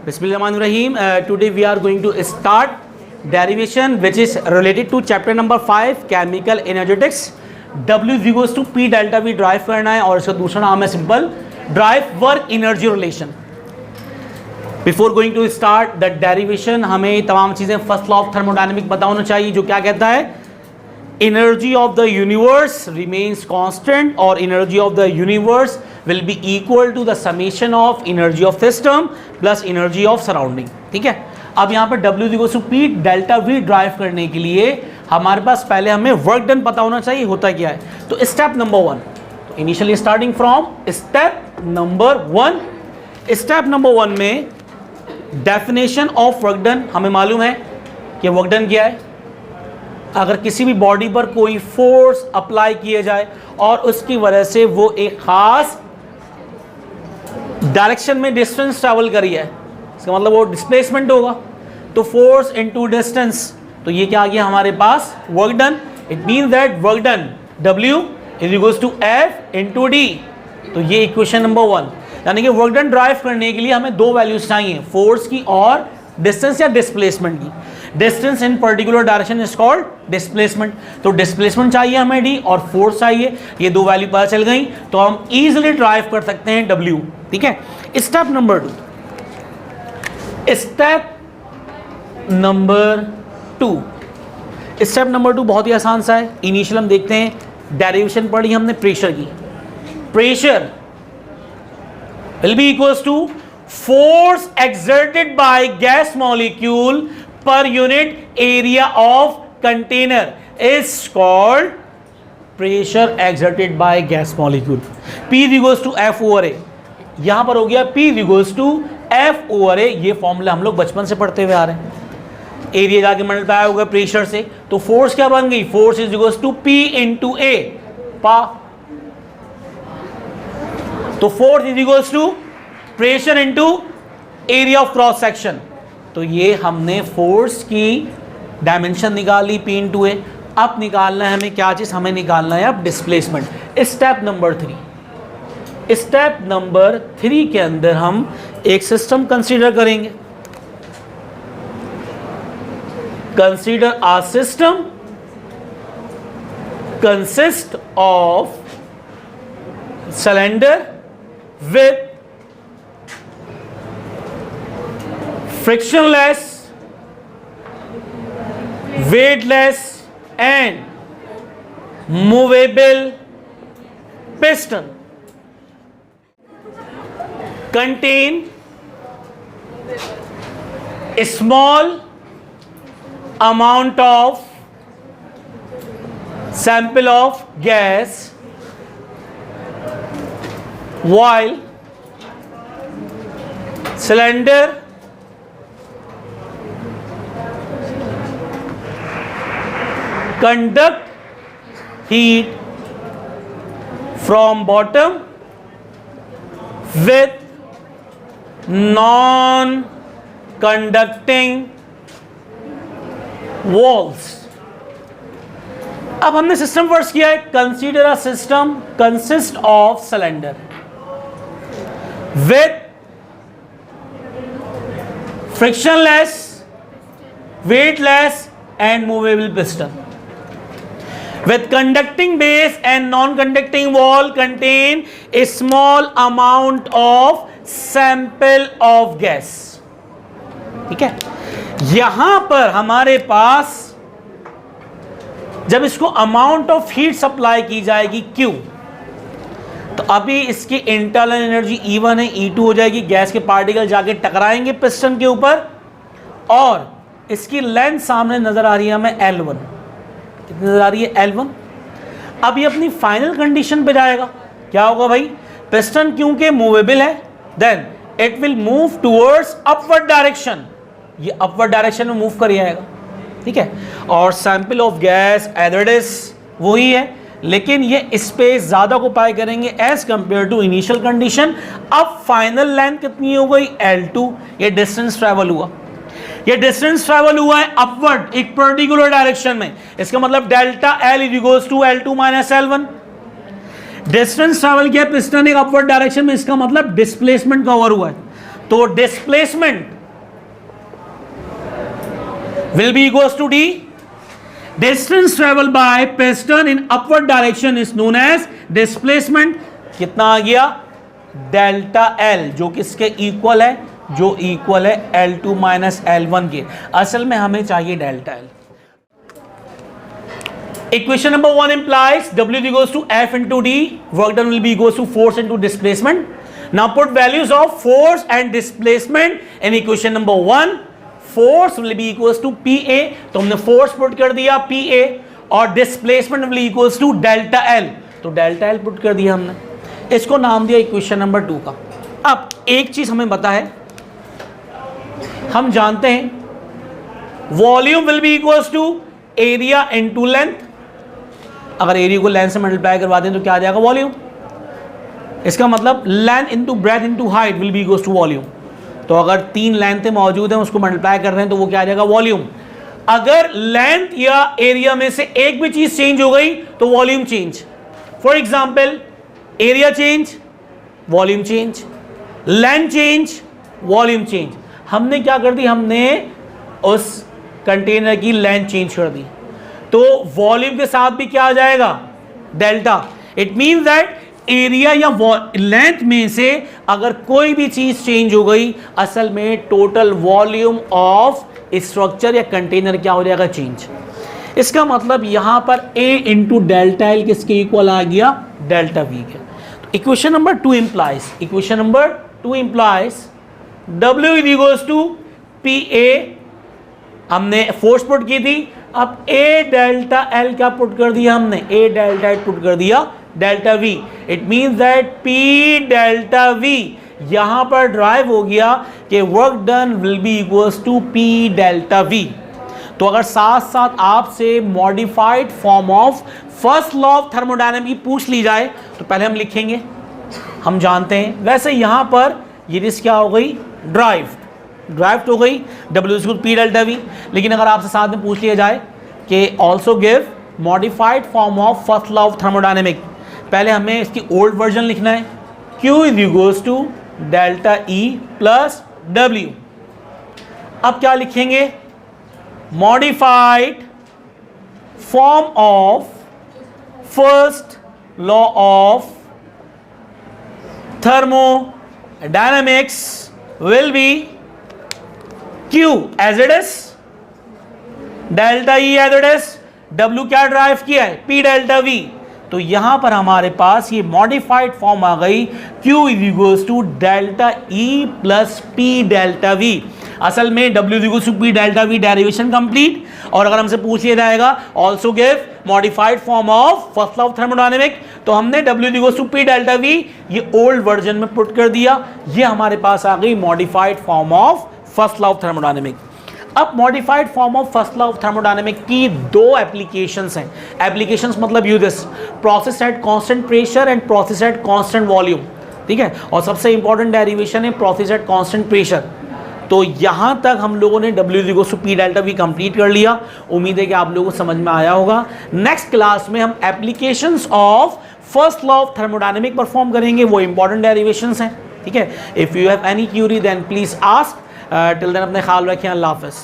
Bismillahirrahmanirrahim. Today we are going to start derivation which is related to chapter number 5 chemical energetics. W is equals to P delta V derive करना है और इसका दूसरा नाम है simple derive work energy relation. Before going to start the derivation हमें तमाम चीज़ें फर्स्ट लॉ ऑफ थर्मोडायनेमिक पता होना चाहिए जो क्या कहता है energy of the universe remains constant और energy of the universe will be equal to the summation of energy of system plus energy of surrounding. ठीक है. अब यहाँ पर W equal to P delta V drive करने के लिए हमारे पास पहले हमें वर्क डन पता होना चाहिए होता क्या है. तो स्टेप नंबर 1, तो initially starting from step number 1. Step number 1 में डेफिनेशन ऑफ वर्क डन हमें मालूम है कि वर्क डन क्या है. अगर किसी भी बॉडी पर कोई फोर्स अप्लाई किया जाए और उसकी वजह से वो एक खास डायरेक्शन में डिस्टेंस ट्रैवल करी है, इसका मतलब वो डिस्प्लेसमेंट होगा. तो फोर्स इनटू डिस्टेंस, तो ये क्या आ गया हमारे पास work done. It mean that work done W is equals to F into D. तो ये इक्वेशन नंबर 1. यानी कि वर्क डन ड्राइव करने के लिए हमें दो वैल्यूज चाहिए, फोर्स की और डिस्टेंस या डिस्प्लेसमेंट की. Distance in particular direction is called displacement. तो डिस्प्लेसमेंट चाहिए हमें D और फोर्स चाहिए. ये दो वैल्यू पता चल गई तो हम इजीली ड्राइव कर सकते हैं W. ठीक है. Step number 2. स्टेप नंबर 2 बहुत ही आसान सा है. इनिशियल हम देखते हैं डेरिवेशन पढ़ी हमने प्रेशर की. Pressure will be equals to force exerted by gas molecule per unit area of container is called pressure exerted by gas molecule. P is equals to F over A. यहां पर हो गया P is equals to F over A. ये formula हम लोग बचपन से पढ़ते हुए आ रहे हैं. एरिया जाके मल्टीप्लाई होगा प्रेशर से, तो फोर्स क्या बन गई, force is equals to P into A पा. तो force is equals to pressure into area of cross section. तो ये हमने फोर्स की डायमेंशन निकाली P इंटू A. अब निकालना है हमें क्या चीज, हमें निकालना है अब displacement. Step number 3. Step number 3 के अंदर हम एक सिस्टम कंसीडर करेंगे. Consider a system consist of cylinder with frictionless, weightless and movable piston. Contain a small amount of sample of gas while cylinder conduct heat from bottom with non-conducting walls. अब हमने system first किया है. Consider a system consist of cylinder with frictionless, weightless and movable piston with conducting base and non-conducting wall contain a small amount of sample of gas. ठीक है. यहां पर हमारे पास जब इसको अमाउंट ऑफ हीट सप्लाई की जाएगी Q, तो अभी इसकी इंटरनल एनर्जी E1 है, E2 हो जाएगी. गैस के पार्टिकल जाके टकराएंगे पिस्टन के ऊपर और इसकी लेंथ सामने नजर आ रही है हमें L1. कितनी नजर आ रही है L1. अब ये अपनी फाइनल कंडीशन पे जाएगा. क्या होगा भाई, पिस्टन क्योंकि मूवेबल है then it will move towards upward direction. ये अपवर्ड डायरेक्शन में मूव कर जाएगा. ठीक है. और सैंपल ऑफ गैस एज वही है, लेकिन ये स्पेस ज्यादा को पाई करेंगे as compare to initial condition. अब फाइनल लेंथ कितनी हो गई L2. ये डिस्टेंस ट्रैवल हुआ. ये डिस्टेंस ट्रैवल हुआ है अपवर्ड एक पर्टिकुलर डायरेक्शन में, इसका मतलब delta L is equals to L2 minus L1। Distance travel किया पिस्टन एक अपवर्ड डायरेक्शन में, इसका मतलब डिस्प्लेसमेंट कवर हुआ है। तो displacement will be equals to d. Distance traveled by piston in upward direction is known as displacement. कितना आ गया? डेल्टा एल, जो किसके इक्वल है? जो इक्वल है L2 माइनस L1 के. असल में हमें चाहिए delta L. Equation number 1 implies W is equals to F into D. Work done will be equals to force into displacement. Now put values of force and displacement in equation number 1. Force will be equals to PA. तो हमने force put कर दिया PA और displacement will be equals to delta L. तो delta L put कर दिया हमने. इसको नाम दिया equation number 2 का. अब एक चीज हमें पता है, हम जानते हैं volume will be equals to area into length. अगर एरिया को लेंथ से मल्टीप्लाई करवा दें तो क्या आ जाएगा? वॉल्यूम. इसका मतलब length into breadth into height will be equals to volume. तो अगर 3 लेंथें मौजूद हैं उसको मल्टीप्लाई कर रहे हैं तो वो क्या आ जाएगा? वॉल्यूम. अगर लेंथ या एरिया में से एक भी चीज चेंज हो गई तो volume change. For example area change, volume change, length change, volume change. हमने क्या कर दी? हमने उस कंटेनर की लेंथ चेंज कर दी, तो वॉल्यूम के साथ भी क्या आ जाएगा? Delta. It means that area या लेंथ में से अगर कोई भी चीज चेंज हो गई, असल में टोटल वॉल्यूम ऑफ स्ट्रक्चर या कंटेनर क्या हो जाएगा? चेंज. इसका मतलब यहां पर A इंटू डेल्टा एल किसके इक्वल आ गया? डेल्टा वी के. तो equation number 2 implies W is equals to PA. हमने फोर्स पुट की थी, अब A डेल्टा एल क्या पुट कर दिया हमने? A डेल्टा एल पुट कर दिया delta V. It means that P delta V यहां पर ड्राइव हो गया कि work done will be equals to P delta V. तो अगर साथ साथ आपसे modified form of first law of thermodynamics पूछ ली जाए तो पहले हम लिखेंगे, हम जानते हैं. वैसे यहां पर ये चीज क्या हो गई? ड्राइव हो गई W equal P delta V. लेकिन अगर आपसे साथ में पूछ लिया जाए कि also give modified form of first law of thermodynamic, पहले हमें इसकी ओल्ड वर्जन लिखना है. Q is equals to delta E plus W. अब क्या लिखेंगे? Modified form of first law of thermodynamics will be Q as it is, delta E as it is, W क्या derive किया है? P delta V. तो यहां पर हमारे पास ये मॉडिफाइड फॉर्म आ गई Q is equals to delta E plus P delta V. असल में W is equals to P delta V derivation complete. और अगर हमसे पूछ लिया जाएगा also give modified form of first law of thermodynamic, तो हमने W is equals to P delta V ये ओल्ड वर्जन में पुट कर दिया. ये हमारे पास आ गई modified form of first law of thermodynamic. अब modified form of first law of thermodynamic की 2 एप्लीकेशंस हैं. एप्लीकेशंस मतलब use this process at constant pressure and process at constant volume. ठीक है, और सबसे इंपॉर्टेंट डेरिवेशन है प्रोसेस एट कांस्टेंट प्रेशर. तो यहां तक हम लोगों ने W is equals to P delta V complete कर लिया. उम्मीद है कि आप लोगों को समझ में आया होगा. नेक्स्ट क्लास में हम applications of first law of thermodynamic perform करेंगे, वो इंपॉर्टेंट डेरिवेशंस हैं. ठीक है, if you have any query then please ask. Till then अपने ख्याल रखें. अल्लाह हाफ़िज़.